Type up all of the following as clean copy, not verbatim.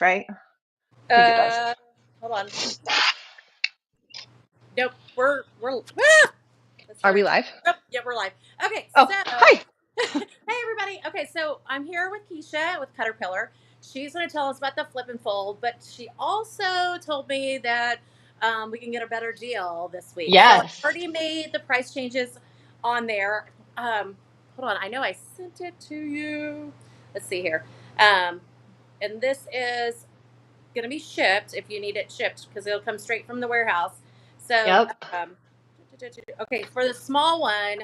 right? I think it does. Hold on. Nope. We're Are we live? Oh, yeah, we're live. Okay, Oh, so hi. hey everybody. Okay, so I'm here with Keisha with Cutterpillar. She's going to tell us about the flip and fold, but she also told me that we can get a better deal this week. So I've Yes. already made the price changes on there. Hold on, I know I sent it to you. Let's see here. And this is going to be shipped if you need it shipped because it'll come straight from the warehouse. So, Yep. okay, for the small one,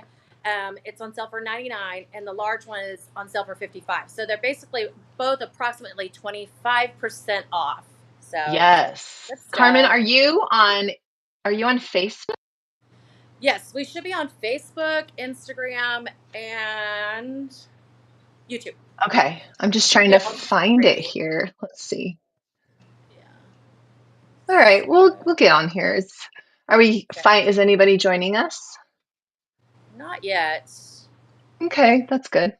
it's on sale for $99, and the large one is on sale for $55. So they're basically both approximately 25% off. So Yes. good Carmen, stuff. are you on Facebook? Yes, we should be on Facebook, Instagram, and YouTube. Okay. I'm just trying Yeah, to find it here. Let's see. yeah. All right. We'll get on here. Are we Okay. fine? Is anybody joining us? Not yet. Okay, that's good.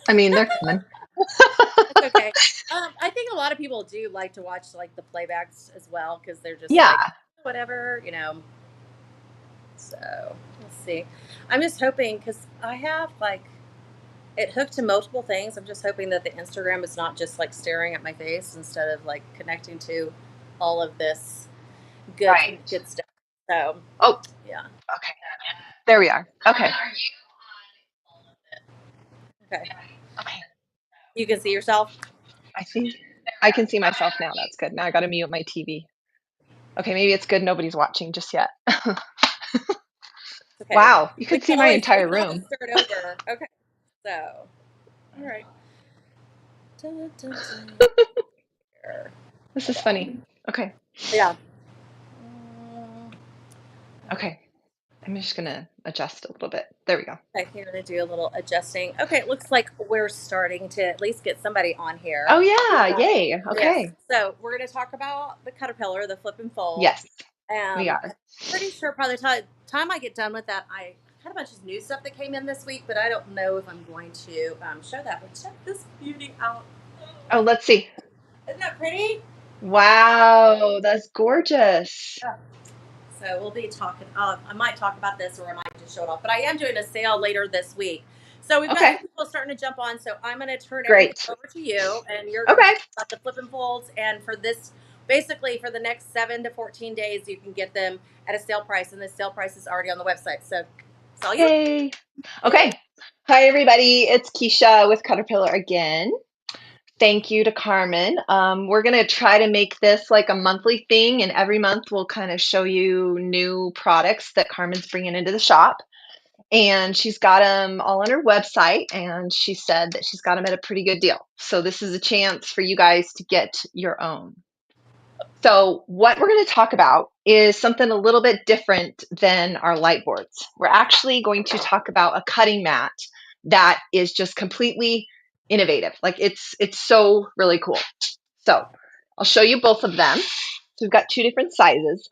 I mean, they're coming. That's okay. I think a lot of people do like to watch like the playbacks as well because they're just like Yeah. whatever, So let's see. I'm just hoping because I have like it hooked to multiple things. I'm just hoping that the Instagram is not just like staring at my face instead of like connecting to all of this Right. good stuff. So Oh, yeah. okay. There we are. Okay. Okay. Okay. You can see yourself. I see. I can see myself now. That's good. Now I got to mute my TV. Okay, maybe it's good nobody's watching just yet. Okay. Wow, you could see my We entire can always room. start over. Okay. So all right. Dun, dun, dun. This Hold is on. funny. Okay. Yeah. Okay. I'm just gonna adjust a little bit. There we go. Okay, you're going to do a little adjusting. Okay, it looks like we're starting to at least get somebody on here. Oh yeah, Uh, yay. yes. Okay. So we're going to talk about the Caterpillar, the flip and fold. Yes, we I'm are. pretty sure by the time I get done with that, I had a bunch of new stuff that came in this week, but I don't know if I'm going to show that. But check this beauty out. Oh, let's see. Isn't that pretty? Wow, that's gorgeous. Yeah. So we'll be talking. I might talk about this, or I might just show it off. But I am doing a sale later this week. So we've got Okay, some people starting to jump on. So I'm going to turn everything great. over to you, and you're going to Okay, talk about the flip and folds. And for this, basically for the next 7 to 14 days, you can get them at a sale price, and the sale price is already on the website. So it's all you. yay. Okay. Hi, everybody. It's Keisha with Cutterpillar again. Thank you to Carmen. We're going to try to make this like a monthly thing, and every month we'll kind of show you new products that Carmen's bringing into the shop. And she's got them all on her website, and she said that she's got them at a pretty good deal. So this is a chance for you guys to get your own. So what we're going to talk about is something a little bit different than our light boards. We're actually going to talk about a cutting mat that is just completely innovative. Like it's so really cool. So I'll show you both of them. So we've got two different sizes.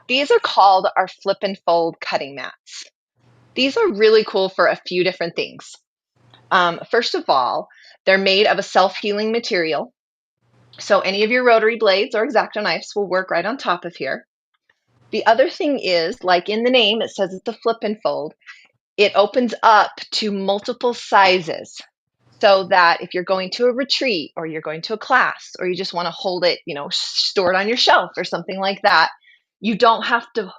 These are called our flip and fold cutting mats. These are really cool for a few different things. First of all, they're made of a self-healing material. So any of your rotary blades or X-Acto knives will work right on top of here. The other thing is, like in the name, it says it's a flip and fold. It opens up to multiple sizes so that if you're going to a retreat or you're going to a class or you just want to hold it, store it on your shelf or something like that, you don't have to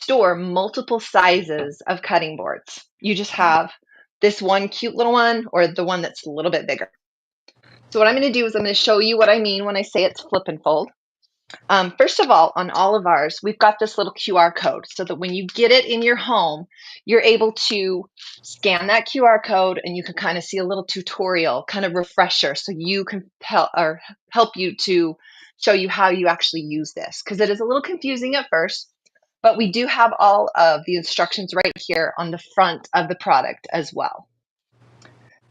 store multiple sizes of cutting boards. You just have this one cute little one or the one that's a little bit bigger. So what I'm going to do is I'm going to show you what I mean when I say it's flip and fold. First of all, on all of ours, we've got this little QR code so that when you get it in your home, you're able to scan that QR code and you can kind of see a little tutorial, kind of refresher, so you can help you to show you how you actually use this, because it is a little confusing at first, but we do have all of the instructions right here on the front of the product as well.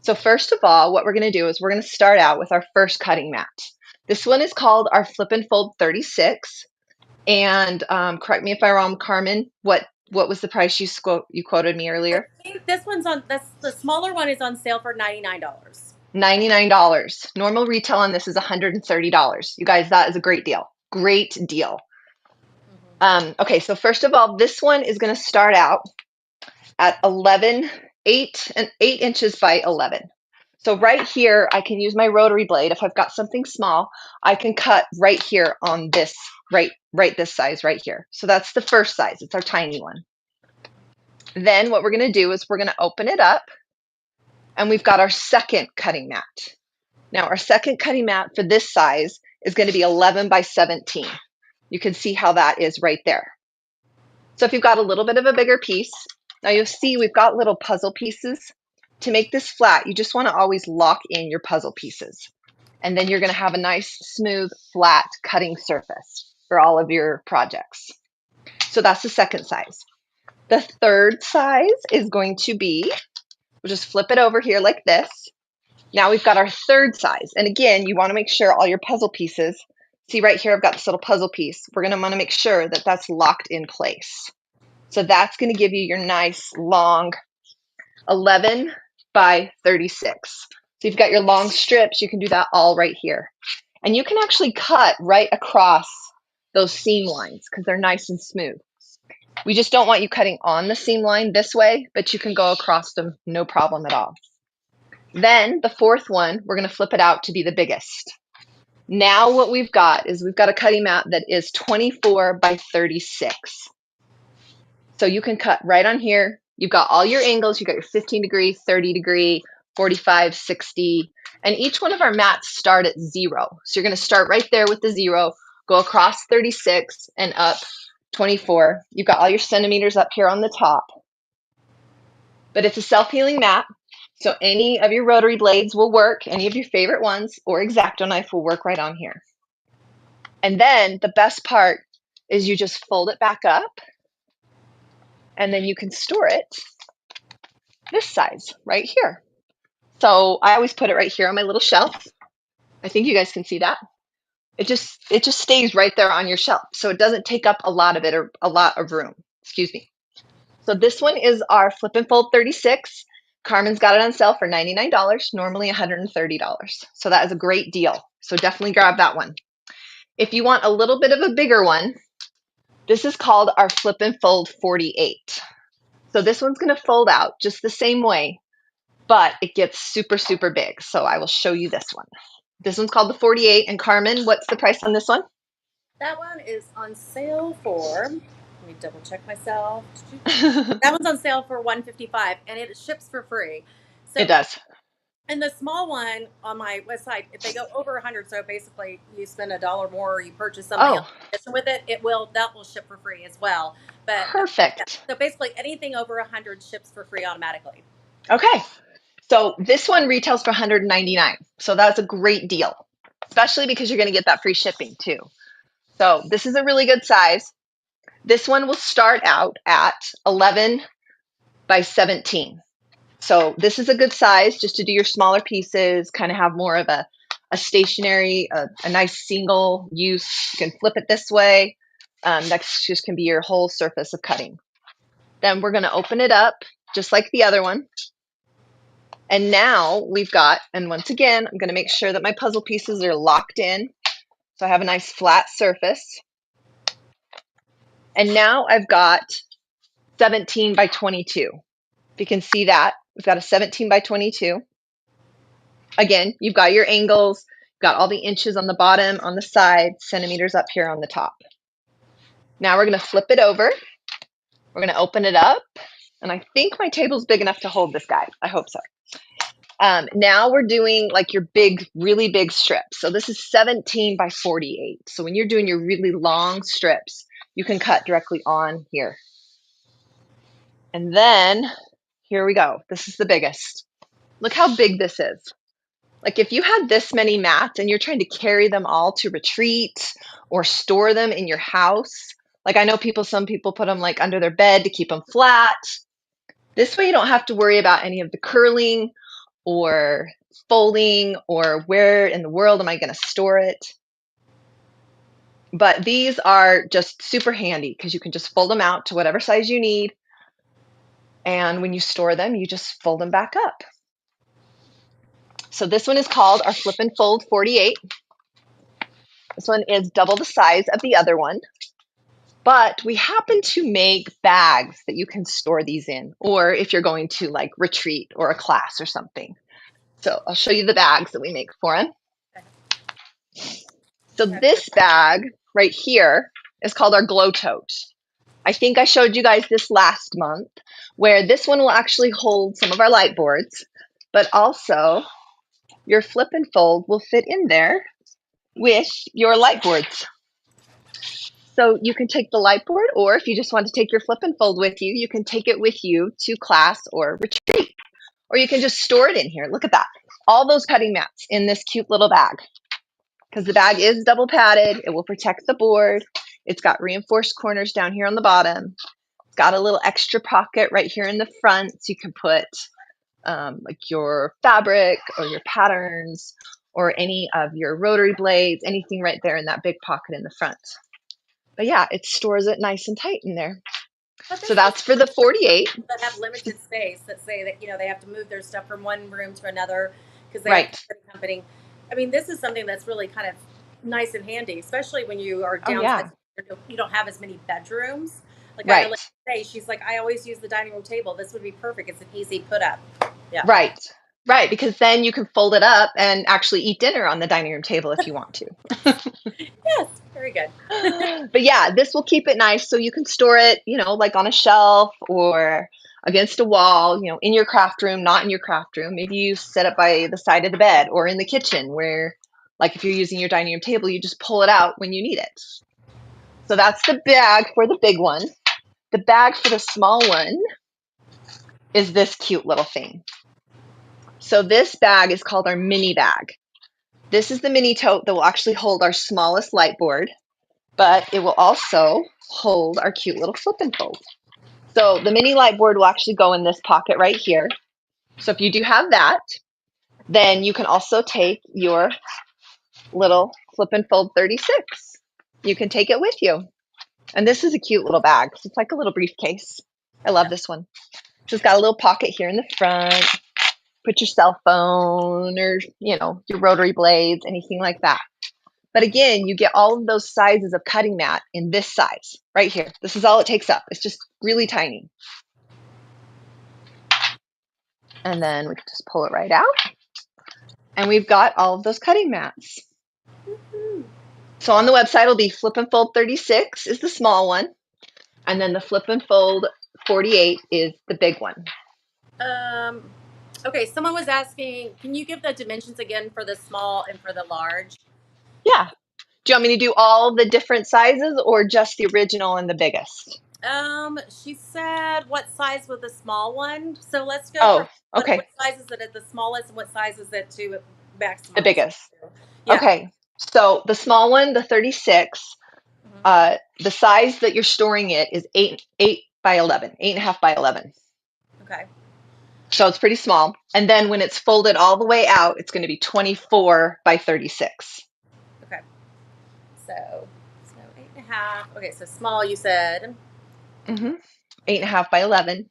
So first of all, what we're going to do is we're going to start out with our first cutting mat. This one is called our Flip and Fold 36. And correct me if I'm wrong, Carmen, what was the price you quoted me I earlier? think this one's on. That's the smaller one is on sale for $99. $99. Normal retail on this is $130. You guys, that is a great deal. Great deal. Okay, so first of all, this one is going to start out at 8 inches by 11. So right here, I can use my rotary blade. If I've got something small, I can cut right here on this, right this size right here. So that's the first size. It's our tiny one. Then what we're going to do is we're going to open it up, and we've got our second cutting mat. Now, our second cutting mat for this size is going to be 11 by 17. You can see how that is right there. So if you've got a little bit of a bigger piece, now you'll see we've got little puzzle pieces. To make this flat, you just want to always lock in your puzzle pieces. And then you're going to have a nice, smooth, flat cutting surface for all of your projects. So that's the second size. The third size is going to be, we'll just flip it over here like this. Now we've got our third size. And again, you want to make sure all your puzzle pieces, see right here, I've got this little puzzle piece. We're going to want to make sure that that's locked in place. So that's going to give you your nice long 11 by 36. So you've got your long strips. You can do that all right here. And you can actually cut right across those seam lines because they're nice and smooth. We just don't want you cutting on the seam line this way, but you can go across them no problem at all. Then the fourth one, we're going to flip it out to be the biggest. Now what we've got is we've got a cutting mat that is 24 by 36. So you can cut right on here. You've got all your angles. You've got your 15 degree, 30 degree, 45, 60. And each one of our mats start at 0. So you're going to start right there with the 0, go across 36 and up 24. You've got all your centimeters up here on the top. But it's a self-healing mat. So any of your rotary blades will work, any of your favorite ones, or X-Acto knife will work right on here. And then the best part is you just fold it back up, and then you can store it this size right here. So I always put it right here on my little shelf. I think you guys can see that. It just stays right there on your shelf. So it doesn't take up a lot of it or a lot of room. Excuse me. So this one is our Flip and Fold 36. Carmen's got it on sale for $99, normally $130. So that is a great deal. So definitely grab that one. If you want a little bit of a bigger one, this is called our Flip and Fold 48. So this one's going to fold out just the same way, but it gets super, super big. So I will show you this one. This one's called the 48. And Carmen, what's the price on this one? That one is on sale for, let me double check myself. That one's on sale for $155, and it ships for free. So It does. and the small one on my website, if they go over 100, so basically you spend $1 more or you purchase something else Oh, in addition with it, that will ship for free as well. But yeah, perfect. so basically anything over 100 ships for free automatically. Okay. So this one retails for $199. So that's a great deal, especially because you're going to get that free shipping too. So this is a really good size. This one will start out at 11 by 17. So this is a good size just to do your smaller pieces, kind of have more of a stationary, a nice single use. You can flip it this way. That just can be your whole surface of cutting. Then we're going to open it up just like the other one. And now we've got, and once again, I'm going to make sure that my puzzle pieces are locked in. So I have a nice flat surface. And now I've got 17 by 22. If you can see that, we've got a 17 by 22. Again, you've got your angles, you've got all the inches on the bottom, on the side, centimeters up here on the top. Now we're going to flip it over. We're going to open it up. And I think my table's big enough to hold this guy. I hope so. Now we're doing like your big, really big strips. So this is 17 by 48. So when you're doing your really long strips, you can cut directly on here. And then here we go. This is the biggest. Look how big this is. Like if you had this many mats and you're trying to carry them all to retreat or store them in your house, like I know some people put them like under their bed to keep them flat. This way you don't have to worry about any of the curling or folding or where in the world am I going to store it. But these are just super handy because you can just fold them out to whatever size you need. And when you store them, you just fold them back up. So this one is called our Flip and Fold 48. This one is double the size of the other one. But we happen to make bags that you can store these in, or if you're going to like retreat or a class or something. So I'll show you the bags that we make for them. So this bag right here is called our Glow Tote. I think I showed you guys this last month, where this one will actually hold some of our light boards, but also your flip and fold will fit in there with your light boards. So you can take the light board, or if you just want to take your flip and fold with you, you can take it with you to class or retreat, or you can just store it in here. Look at that. All those cutting mats in this cute little bag, because the bag is double padded. It will protect the board. It's got reinforced corners down here on the bottom. It's got a little extra pocket right here in the front, so you can put like your fabric or your patterns or any of your rotary blades, anything right there in that big pocket in the front. But yeah, it stores it nice and tight in there. But So this is that's for the 48. that have limited space that say that they have to move their stuff from one room to another because they have Right. company. I mean, this is something that's really kind of nice and handy, especially when you are Oh, yeah. downsizing. You don't have as many bedrooms. Like I had a Right. lady say, she's like, I always use the dining room table. This would be perfect. It's an easy put up. Yeah. Right. Right. Because then you can fold it up and actually eat dinner on the dining room table if you want to. Yes. Very good. But yeah, this will keep it nice so you can store it, like on a shelf or against a wall, in your craft room, not in your craft room. Maybe you set it by the side of the bed or in the kitchen where, like, if you're using your dining room table, you just pull it out when you need it. So that's the bag for the big one. The bag for the small one is this cute little thing. So this bag is called our mini bag. This is the mini tote that will actually hold our smallest light board, but it will also hold our cute little flip and fold. So the mini light board will actually go in this pocket right here. So if you do have that, then you can also take your little flip and fold 36. You can take it with you. And this is a cute little bag. It's like a little briefcase. I love this one. So it's got a little pocket here in the front. Put your cell phone or, your rotary blades, anything like that. But again, you get all of those sizes of cutting mat in this size right here. This is all it takes up. It's just really tiny. And then we can just pull it right out. And we've got all of those cutting mats. So on the website, it'll be Flip and Fold 36 is the small one. And then the Flip and Fold 48 is the big one. Okay, someone was asking, can you give the dimensions again for the small and for the large? Yeah. Do you want me to do all the different sizes or just the original and the biggest? She said what size was the small one? So let's go from Oh, what okay. size is it at the smallest and what size is it to The maximum? biggest. Yeah. Okay. So the small one, the 36, Mhm. the size that you're storing it is 8 by 11, 8.5 by 11. Okay. So it's pretty small. And then when it's folded all the way out, it's going to be 24 by 36. Okay. So 8.5. Okay, so small you said. 8.5 by 11.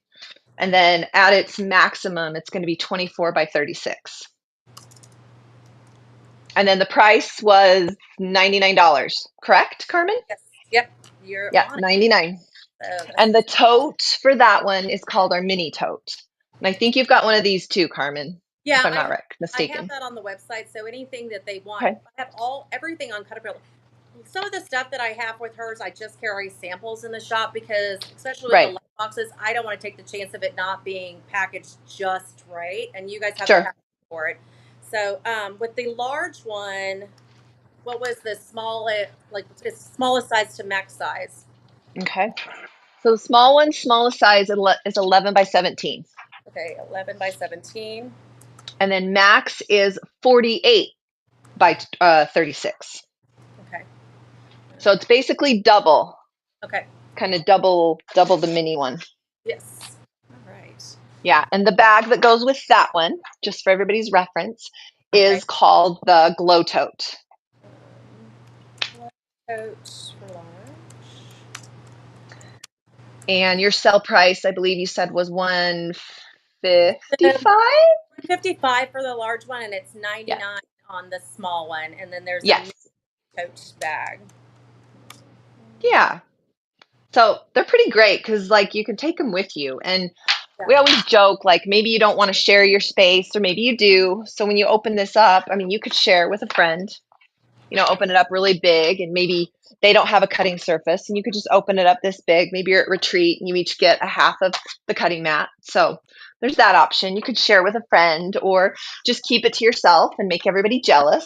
And then at its maximum, it's going to be 24 by 36. And then the price was $99, correct, Carmen? Yes. Yep. You're Yeah, on it. 99. So this And the is small. tote for that one is called our mini tote. And I think you've got one of these too, Carmen, if Yeah, I'm not I have mistaken. that on the website. So anything that they want, Okay. I have everything on Cutterpillar. Some of the stuff that I have with hers, I just carry samples in the shop because, especially with the Right. light boxes, I don't want to take the chance of it not being packaged just right. And you guys have the Sure. packaging for it. So with the large one, what was the smallest, like it's smallest size to max size? Okay. So the small one, smallest size is 11 by 17. Okay, 11 by 17. And then max is 48 by 36. Okay. So it's basically double, Okay. kind of double the mini one. Yes. All right. Yeah, and the bag that goes with that one, just for everybody's reference, Okay. is called the Glow Tote. Coat for large. And your sell price, I believe you said, was $155. $55 for the large one, and it's Yes. 99 on the small one, and then there's a mini Yes. coach bag. Yeah. So they're pretty great because like you can take them with you. And we Yeah. always joke like maybe you don't want to share your space or maybe you do. So when you open this up, I mean, you could share with a friend, Right. open it up really big and maybe they don't have a cutting surface and you could just open it up this big. Maybe you're at retreat and you each get a half of the cutting mat. So there's that option. You could share with a friend or just keep it to yourself and make everybody jealous.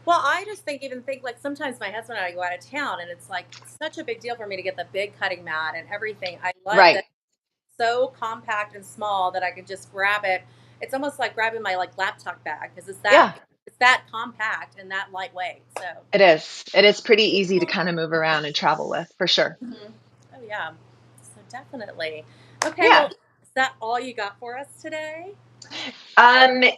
Well, I just think like sometimes my husband and I go out of town, and it's like such a big deal for me to get the big cutting mat and everything. I love Right. that it's so compact and small that I could just grab it. It's almost like grabbing my like laptop bag because Yeah, it's that compact and that lightweight. So, it is. It is pretty easy to kind of move around and travel with for sure. mhm. Oh yeah, so definitely. Okay, well, Yeah. is that all you got for us today?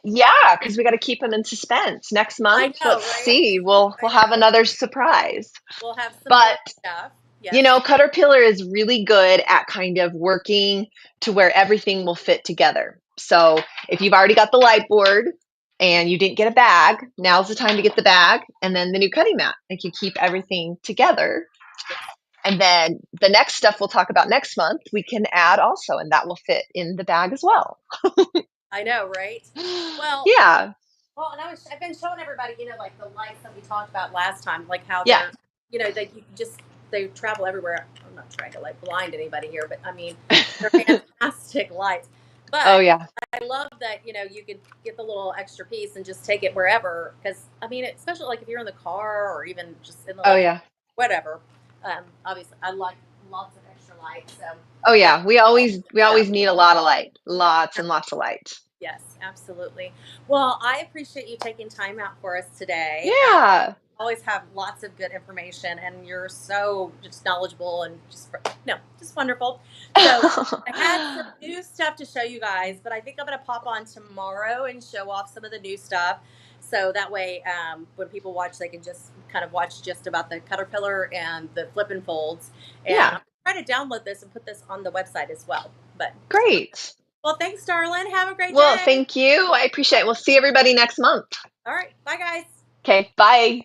Yeah, because we got to keep them in suspense. Next month, I know, let's right? see. We'll I we'll have know. another surprise. We'll have some But more stuff. Yes. Cutterpillar is really good at kind of working to where everything will fit together. So if you've already got the light board and you didn't get a bag, now's the time to get the bag and then the new cutting mat. It can keep everything together. Yes. And then the next stuff we'll talk about next month, we can add also, and that will fit in the bag as well. I know, right? Well, Yeah, and I've been showing everybody, like the lights that we talked about last time, like how yeah. they you just they travel everywhere. I'm not trying to like blind anybody here, but I mean, they're fantastic lights. Oh, But yeah. I love that you could get the little extra piece and just take it wherever. Because I mean, especially like if you're in the car or even just in the Oh, living room, yeah. whatever. Obviously, I like lots of extra light, so Oh, that yeah. We all always we good stuff. always need a lot of light. Lots and lots of light. Yes, absolutely. Well, I appreciate you taking time out for us today. Yeah. Always have lots of good information, and you're so just knowledgeable and just no, just wonderful. So I had some new stuff to show you guys, but I think I'm going to pop on tomorrow and show off some of the new stuff. So that way, when people watch, they can just kind of watch just about the Caterpillar and the flip and folds. And Yeah. I'm trying to download this and put this on the website as well. But Great. well, thanks, darling. Have a great Well, day. thank you. I appreciate it. We'll see everybody next month. All right. Bye, guys. Okay, bye.